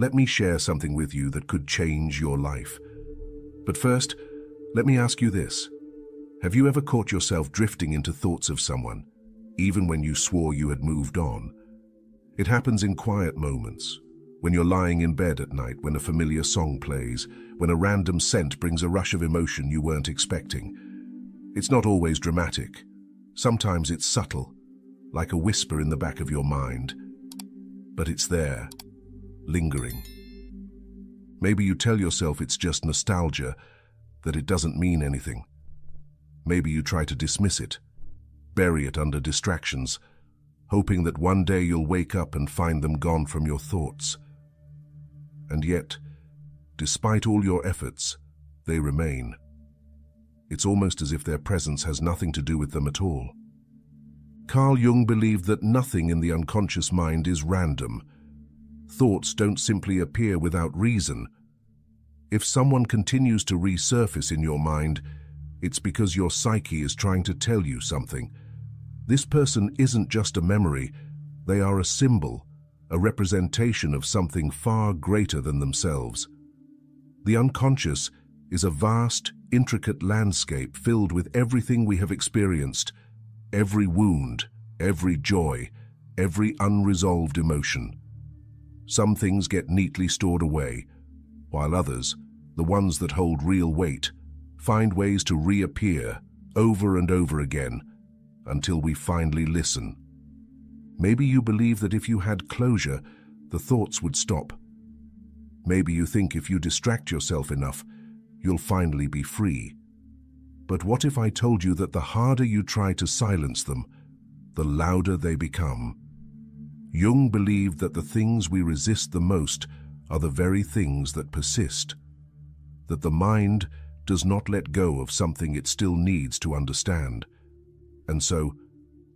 let me share something with you that could change your life. But first, let me ask you this. Have you ever caught yourself drifting into thoughts of someone, even when you swore you had moved on? It happens in quiet moments, when you're lying in bed at night, when a familiar song plays, when a random scent brings a rush of emotion you weren't expecting. It's not always dramatic. Sometimes it's subtle, like a whisper in the back of your mind. But it's there, lingering. Maybe you tell yourself it's just nostalgia, that it doesn't mean anything. Maybe you try to dismiss it, bury it under distractions, hoping that one day you'll wake up and find them gone from your thoughts. And yet, despite all your efforts, they remain. It's almost as if their presence has nothing to do with them at all. Carl Jung believed that nothing in the unconscious mind is random. Thoughts don't simply appear without reason. If someone continues to resurface in your mind, it's because your psyche is trying to tell you something. This person isn't just a memory, they are a symbol, a representation of something far greater than themselves. The unconscious is a vast, intricate landscape filled with everything we have experienced, every wound, every joy, every unresolved emotion. Some things get neatly stored away, while others, the ones that hold real weight, find ways to reappear over and over again until we finally listen. Maybe you believe that if you had closure, the thoughts would stop. Maybe you think if you distract yourself enough, you'll finally be free. But what if I told you that the harder you try to silence them, the louder they become? Jung believed that the things we resist the most are the very things that persist, that the mind does not let go of something it still needs to understand. And so,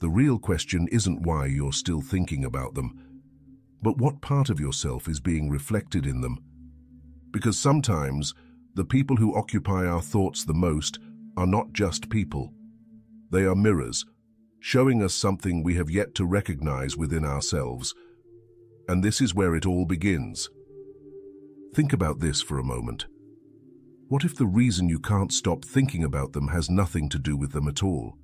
the real question isn't why you're still thinking about them, but what part of yourself is being reflected in them. Because sometimes, the people who occupy our thoughts the most are not just people. They are mirrors, showing us something we have yet to recognize within ourselves. And this is where it all begins. Think about this for a moment. What if the reason you can't stop thinking about them has nothing to do with them at all?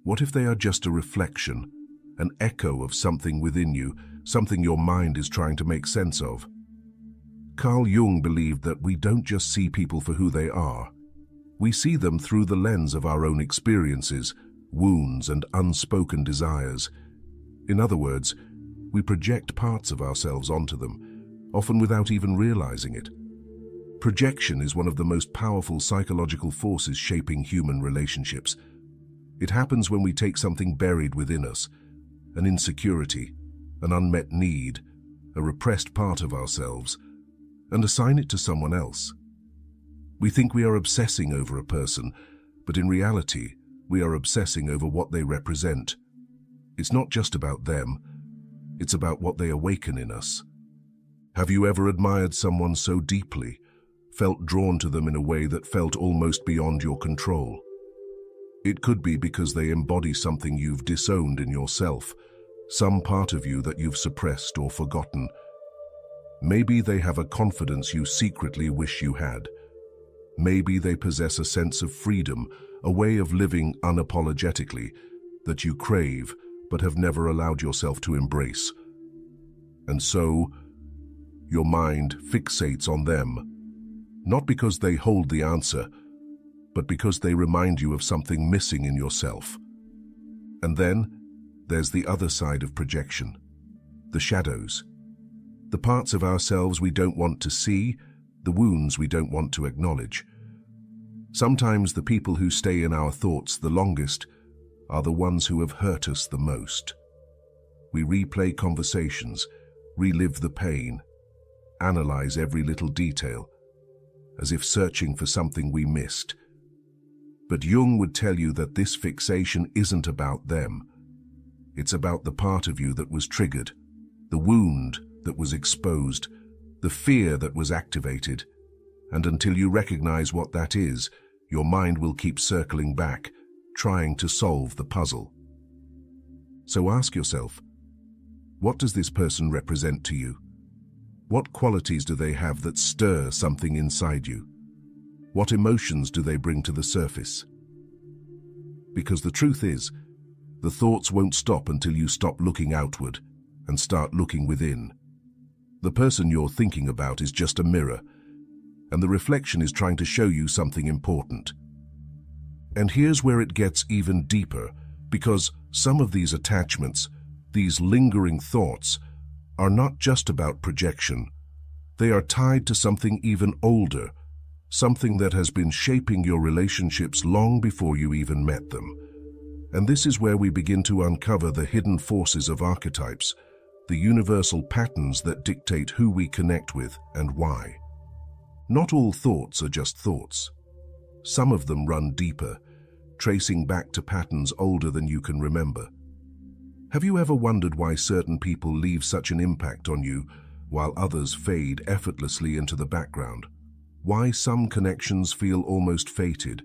What if they are just a reflection, an echo of something within you, something your mind is trying to make sense of? Carl Jung believed that we don't just see people for who they are. We see them through the lens of our own experiences, wounds, and unspoken desires. In other words, we project parts of ourselves onto them, often without even realizing it. Projection is one of the most powerful psychological forces shaping human relationships. It happens when we take something buried within us, an insecurity, an unmet need, a repressed part of ourselves, and assign it to someone else. We think we are obsessing over a person, but in reality, we are obsessing over what they represent. It's not just about them, it's about what they awaken in us. Have you ever admired someone so deeply, felt drawn to them in a way that felt almost beyond your control? It could be because they embody something you've disowned in yourself, some part of you that you've suppressed or forgotten. Maybe they have a confidence you secretly wish you had. Maybe they possess a sense of freedom, a way of living unapologetically that you crave but have never allowed yourself to embrace. And so, your mind fixates on them, not because they hold the answer, but because they remind you of something missing in yourself. And then, there's the other side of projection, the shadows. The parts of ourselves we don't want to see, the wounds we don't want to acknowledge. Sometimes the people who stay in our thoughts the longest are the ones who have hurt us the most. We replay conversations, relive the pain, analyze every little detail, as if searching for something we missed. But Jung would tell you that this fixation isn't about them. It's about the part of you that was triggered, the wound that was exposed, the fear that was activated. And until you recognize what that is, your mind will keep circling back, trying to solve the puzzle. So ask yourself, what does this person represent to you? What qualities do they have that stir something inside you? What emotions do they bring to the surface? Because the truth is, the thoughts won't stop until you stop looking outward and start looking within. The person you're thinking about is just a mirror, and the reflection is trying to show you something important. And here's where it gets even deeper, because some of these attachments, these lingering thoughts, are not just about projection. They are tied to something even older, something that has been shaping your relationships long before you even met them. And this is where we begin to uncover the hidden forces of archetypes, the universal patterns that dictate who we connect with and why. Not all thoughts are just thoughts. Some of them run deeper, tracing back to patterns older than you can remember. Have you ever wondered why certain people leave such an impact on you while others fade effortlessly into the background? Why some connections feel almost fated,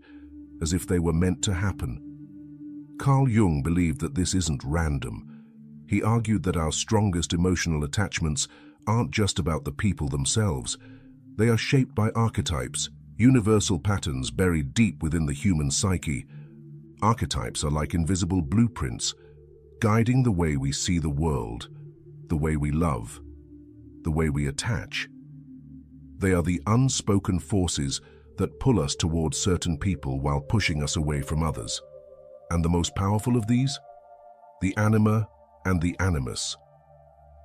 as if they were meant to happen? Carl Jung believed that this isn't random. He argued that our strongest emotional attachments aren't just about the people themselves. They are shaped by archetypes, universal patterns buried deep within the human psyche. Archetypes are like invisible blueprints, guiding the way we see the world, the way we love, the way we attach. They are the unspoken forces that pull us towards certain people while pushing us away from others. And the most powerful of these? The anima and the animus.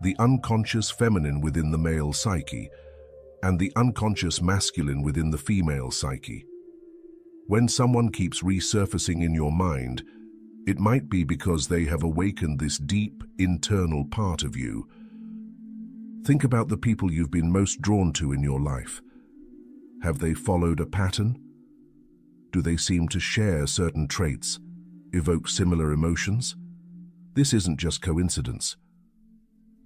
The unconscious feminine within the male psyche, and the unconscious masculine within the female psyche. When someone keeps resurfacing in your mind, it might be because they have awakened this deep, internal part of you. Think about the people you've been most drawn to in your life. Have they followed a pattern? Do they seem to share certain traits, evoke similar emotions? This isn't just coincidence.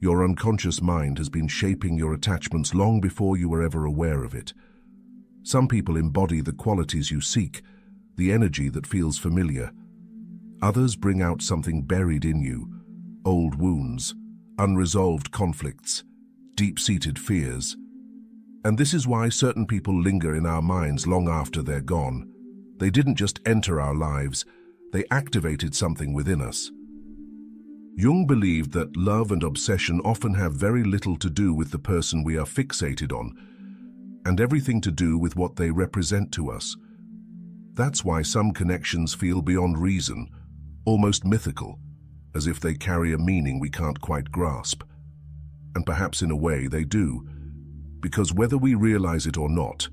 Your unconscious mind has been shaping your attachments long before you were ever aware of it. Some people embody the qualities you seek, the energy that feels familiar. Others bring out something buried in you, old wounds, unresolved conflicts, deep-seated fears. And this is why certain people linger in our minds long after they're gone. They didn't just enter our lives, they activated something within us. Jung believed that love and obsession often have very little to do with the person we are fixated on, and everything to do with what they represent to us. That's why some connections feel beyond reason, almost mythical, as if they carry a meaning we can't quite grasp. And perhaps in a way they do, because whether we realize it or not,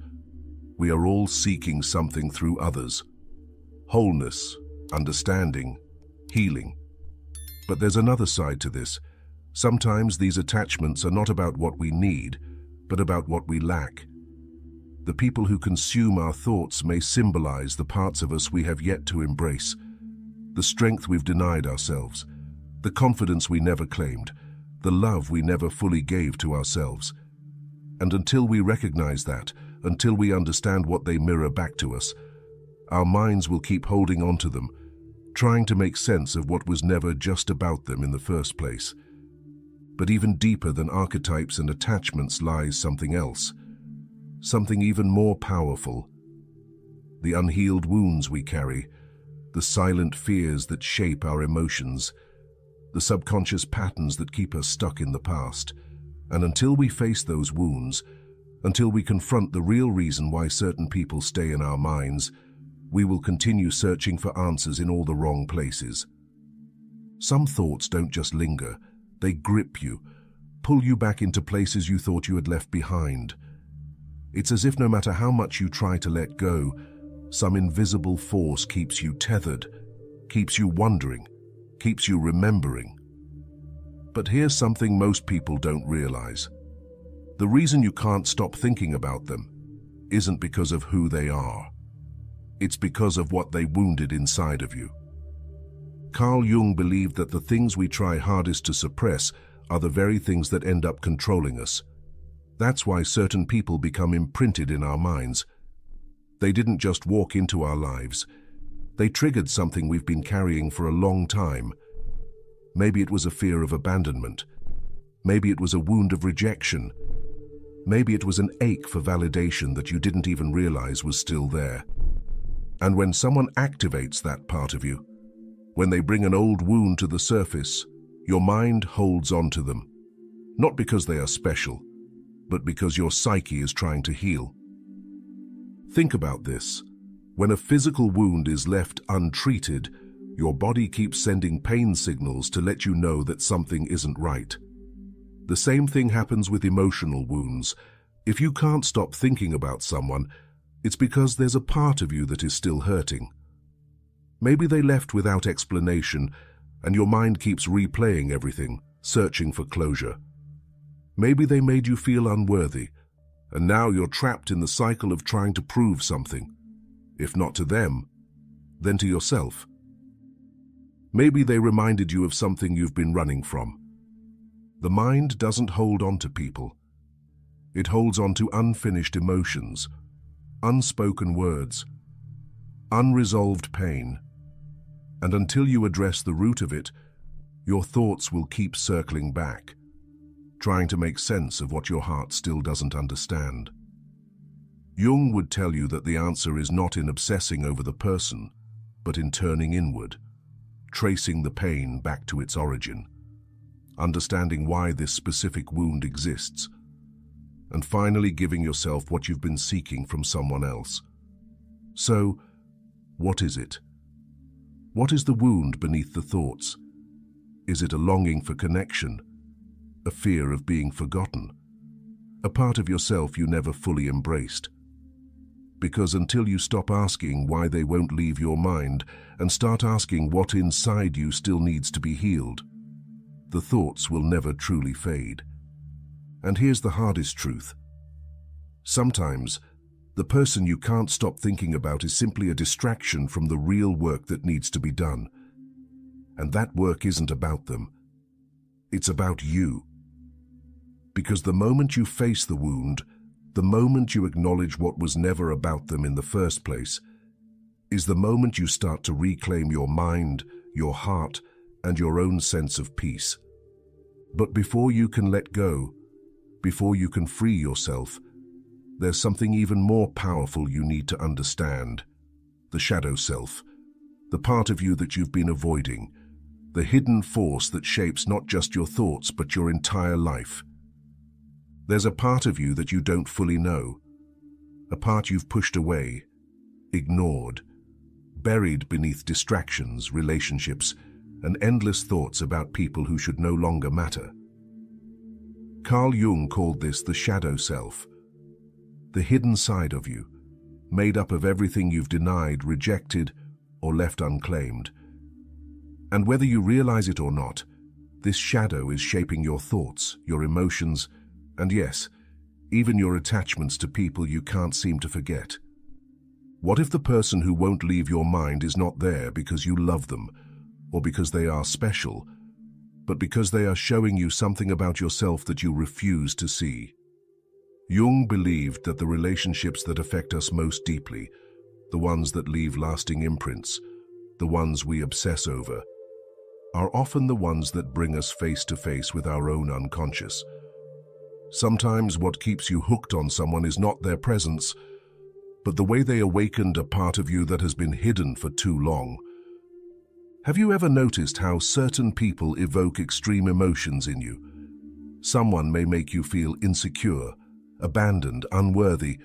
we are all seeking something through others. Wholeness, understanding, healing. But there's another side to this. Sometimes these attachments are not about what we need, but about what we lack. The people who consume our thoughts may symbolize the parts of us we have yet to embrace, the strength we've denied ourselves, the confidence we never claimed, the love we never fully gave to ourselves. And until we recognize that, until we understand what they mirror back to us, our minds will keep holding on to them, trying to make sense of what was never just about them in the first place. But even deeper than archetypes and attachments lies something else, something even more powerful. The unhealed wounds we carry, the silent fears that shape our emotions, the subconscious patterns that keep us stuck in the past. And until we face those wounds, until we confront the real reason why certain people stay in our minds, we will continue searching for answers in all the wrong places. Some thoughts don't just linger, they grip you, pull you back into places you thought you had left behind. It's as if no matter how much you try to let go, some invisible force keeps you tethered, keeps you wondering, keeps you remembering. But here's something most people don't realize. The reason you can't stop thinking about them isn't because of who they are. It's because of what they wounded inside of you. Carl Jung believed that the things we try hardest to suppress are the very things that end up controlling us. That's why certain people become imprinted in our minds. They didn't just walk into our lives. They triggered something we've been carrying for a long time. Maybe it was a fear of abandonment. Maybe it was a wound of rejection. Maybe it was an ache for validation that you didn't even realize was still there. And when someone activates that part of you, when they bring an old wound to the surface, your mind holds on to them. Not because they are special, but because your psyche is trying to heal. Think about this. When a physical wound is left untreated, your body keeps sending pain signals to let you know that something isn't right. The same thing happens with emotional wounds. If you can't stop thinking about someone, it's because there's a part of you that is still hurting. Maybe they left without explanation, and your mind keeps replaying everything, searching for closure. Maybe they made you feel unworthy, and now you're trapped in the cycle of trying to prove something. If not to them, then to yourself. Maybe they reminded you of something you've been running from. The mind doesn't hold on to people. It holds on to unfinished emotions, unspoken words, unresolved pain. And until you address the root of it, your thoughts will keep circling back, trying to make sense of what your heart still doesn't understand. Jung would tell you that the answer is not in obsessing over the person, but in turning inward, tracing the pain back to its origin, understanding why this specific wound exists, and finally giving yourself what you've been seeking from someone else. So, what is it? What is the wound beneath the thoughts? Is it a longing for connection? A fear of being forgotten? A part of yourself you never fully embraced? Because until you stop asking why they won't leave your mind and start asking what inside you still needs to be healed, the thoughts will never truly fade. And here's the hardest truth. Sometimes, the person you can't stop thinking about is simply a distraction from the real work that needs to be done. And that work isn't about them. It's about you. Because the moment you face the wound, the moment you acknowledge what was never about them in the first place, is the moment you start to reclaim your mind, your heart, and your own sense of peace. But before you can let go, before you can free yourself, there's something even more powerful you need to understand. The shadow self, the part of you that you've been avoiding, the hidden force that shapes not just your thoughts but your entire life. There's a part of you that you don't fully know, a part you've pushed away, ignored, buried beneath distractions, relationships, and endless thoughts about people who should no longer matter. Carl Jung called this the shadow self, the hidden side of you, made up of everything you've denied, rejected, or left unclaimed. And whether you realize it or not, this shadow is shaping your thoughts, your emotions, and yes, even your attachments to people you can't seem to forget. What if the person who won't leave your mind is not there because you love them, or because they are special, but because they are showing you something about yourself that you refuse to see? Jung believed that the relationships that affect us most deeply, the ones that leave lasting imprints, the ones we obsess over, are often the ones that bring us face to face with our own unconscious. Sometimes what keeps you hooked on someone is not their presence, but the way they awakened a part of you that has been hidden for too long. Have you ever noticed how certain people evoke extreme emotions in you? Someone may make you feel insecure, abandoned, unworthy,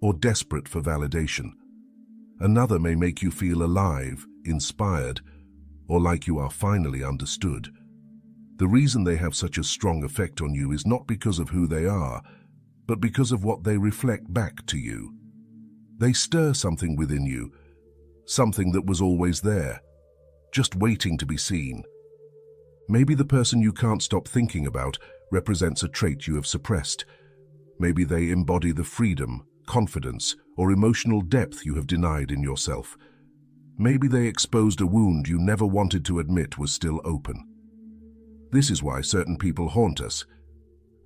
or desperate for validation. Another may make you feel alive, inspired, or like you are finally understood. The reason they have such a strong effect on you is not because of who they are, but because of what they reflect back to you. They stir something within you, something that was always there, just waiting to be seen. Maybe the person you can't stop thinking about represents a trait you have suppressed. Maybe they embody the freedom, confidence, or emotional depth you have denied in yourself. Maybe they exposed a wound you never wanted to admit was still open. This is why certain people haunt us,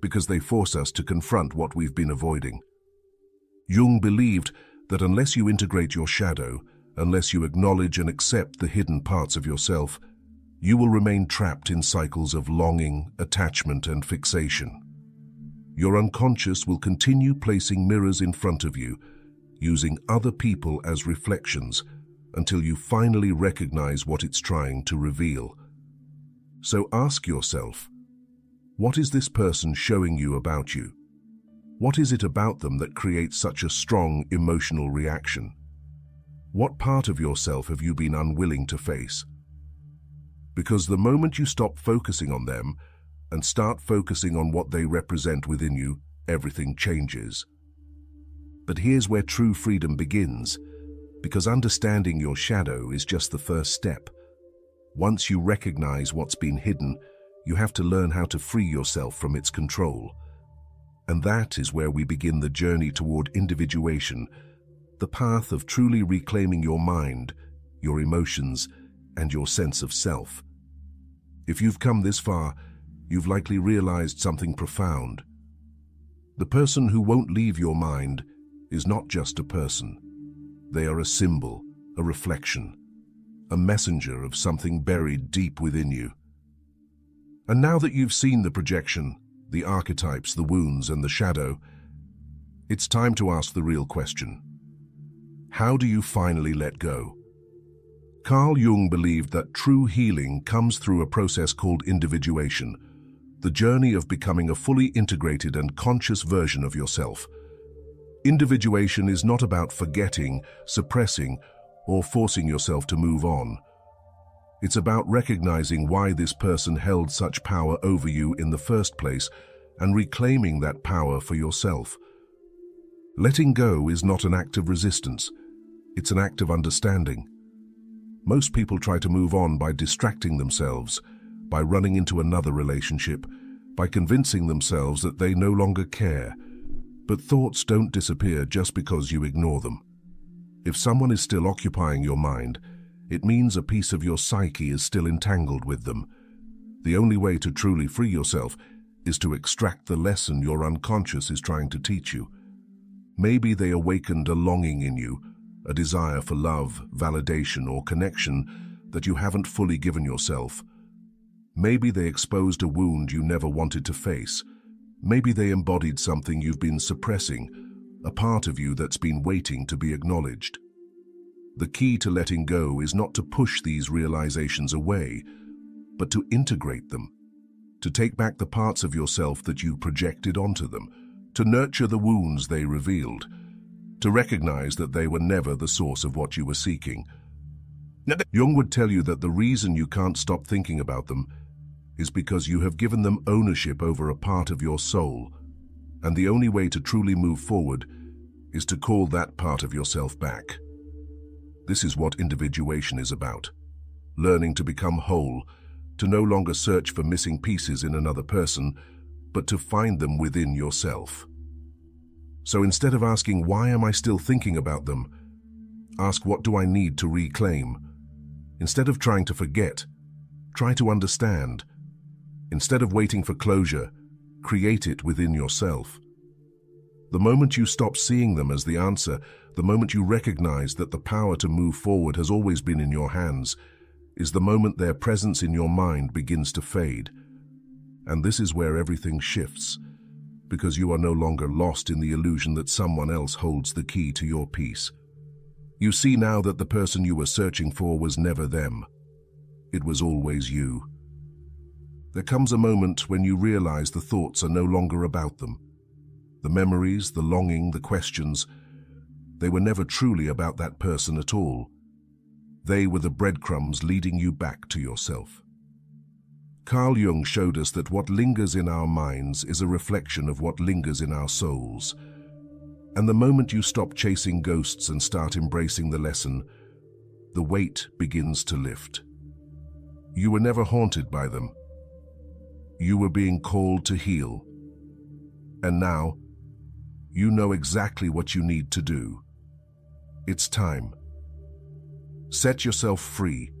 because they force us to confront what we've been avoiding. Jung believed that unless you integrate your shadow, unless you acknowledge and accept the hidden parts of yourself, you will remain trapped in cycles of longing, attachment, and fixation. Your unconscious will continue placing mirrors in front of you, using other people as reflections, until you finally recognize what it's trying to reveal. So ask yourself, what is this person showing you about you? What is it about them that creates such a strong emotional reaction? What part of yourself have you been unwilling to face? Because the moment you stop focusing on them and start focusing on what they represent within you, everything changes. But here's where true freedom begins, because understanding your shadow is just the first step. Once you recognize what's been hidden, you have to learn how to free yourself from its control. And that is where we begin the journey toward individuation, the path of truly reclaiming your mind, your emotions, and your sense of self. If you've come this far, you've likely realized something profound. The person who won't leave your mind is not just a person. They are a symbol, a reflection, a messenger of something buried deep within you. And now that you've seen the projection, the archetypes, the wounds, and the shadow, it's time to ask the real question. How do you finally let go? Carl Jung believed that true healing comes through a process called individuation, the journey of becoming a fully integrated and conscious version of yourself. Individuation is not about forgetting, suppressing, or forcing yourself to move on. It's about recognizing why this person held such power over you in the first place and reclaiming that power for yourself. Letting go is not an act of resistance. It's an act of understanding. Most people try to move on by distracting themselves, by running into another relationship, by convincing themselves that they no longer care. But thoughts don't disappear just because you ignore them. If someone is still occupying your mind, it means a piece of your psyche is still entangled with them. The only way to truly free yourself is to extract the lesson your unconscious is trying to teach you. Maybe they awakened a longing in you, a desire for love, validation, or connection that you haven't fully given yourself. Maybe they exposed a wound you never wanted to face. Maybe they embodied something you've been suppressing, a part of you that's been waiting to be acknowledged. The key to letting go is not to push these realizations away, but to integrate them, to take back the parts of yourself that you projected onto them, to nurture the wounds they revealed, to recognize that they were never the source of what you were seeking. Jung would tell you that the reason you can't stop thinking about them is because you have given them ownership over a part of your soul, and the only way to truly move forward is to call that part of yourself back. This is what individuation is about. Learning to become whole, to no longer search for missing pieces in another person, but to find them within yourself. So instead of asking, why am I still thinking about them? Ask, what do I need to reclaim? Instead of trying to forget, try to understand. Instead of waiting for closure, create it within yourself. The moment you stop seeing them as the answer, the moment you recognize that the power to move forward has always been in your hands, is the moment their presence in your mind begins to fade. And this is where everything shifts, because you are no longer lost in the illusion that someone else holds the key to your peace. You see now that the person you were searching for was never them. It was always you. There comes a moment when you realize the thoughts are no longer about them. The memories, the longing, the questions, they were never truly about that person at all. They were the breadcrumbs leading you back to yourself. Carl Jung showed us that what lingers in our minds is a reflection of what lingers in our souls. And the moment you stop chasing ghosts and start embracing the lesson, the weight begins to lift. You were never haunted by them. You were being called to heal. And now, you know exactly what you need to do. It's time. Set yourself free.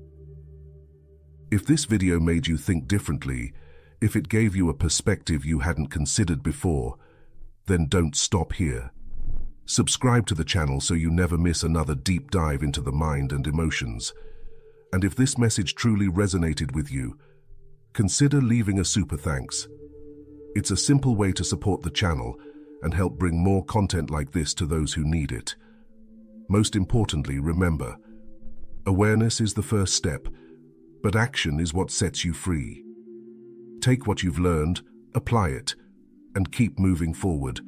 If this video made you think differently, if it gave you a perspective you hadn't considered before, then don't stop here. Subscribe to the channel so you never miss another deep dive into the mind and emotions. And if this message truly resonated with you, consider leaving a super thanks. It's a simple way to support the channel and help bring more content like this to those who need it. Most importantly, remember, awareness is the first step, but action is what sets you free. Take what you've learned, apply it, and keep moving forward.